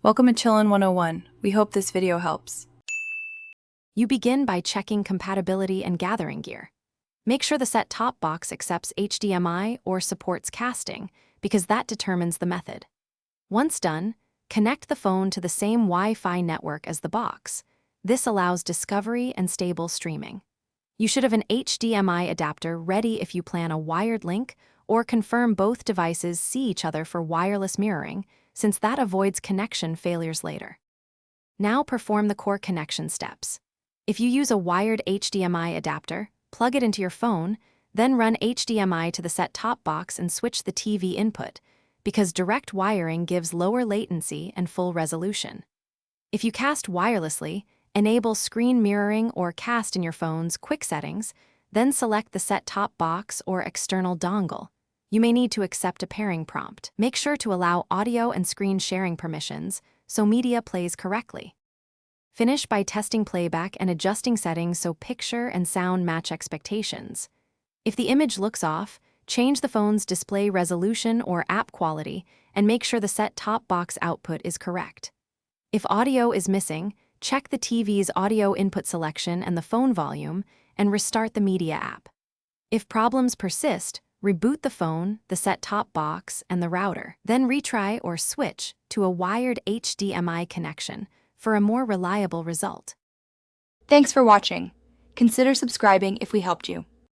Welcome to Chillin' 101. We hope this video helps. You begin by checking compatibility and gathering gear. Make sure the set-top box accepts HDMI or supports casting, because that determines the method. Once done, connect the phone to the same Wi-Fi network as the box. This allows discovery and stable streaming. You should have an HDMI adapter ready if you plan a wired link, or confirm both devices see each other for wireless mirroring, since that avoids connection failures later. Now perform the core connection steps. If you use a wired HDMI adapter, plug it into your phone, then run HDMI to the set-top box and switch the TV input, because direct wiring gives lower latency and full resolution. If you cast wirelessly, enable screen mirroring or cast in your phone's quick settings, then select the set-top box or external dongle. You may need to accept a pairing prompt. Make sure to allow audio and screen sharing permissions so media plays correctly. Finish by testing playback and adjusting settings so picture and sound match expectations. If the image looks off, change the phone's display resolution or app quality and make sure the set-top box output is correct. If audio is missing, check the TV's audio input selection and the phone volume and restart the media app. If problems persist, reboot the phone, the set-top box, and the router. Then retry or switch to a wired HDMI connection for a more reliable result. Thanks for watching. Consider subscribing if we helped you.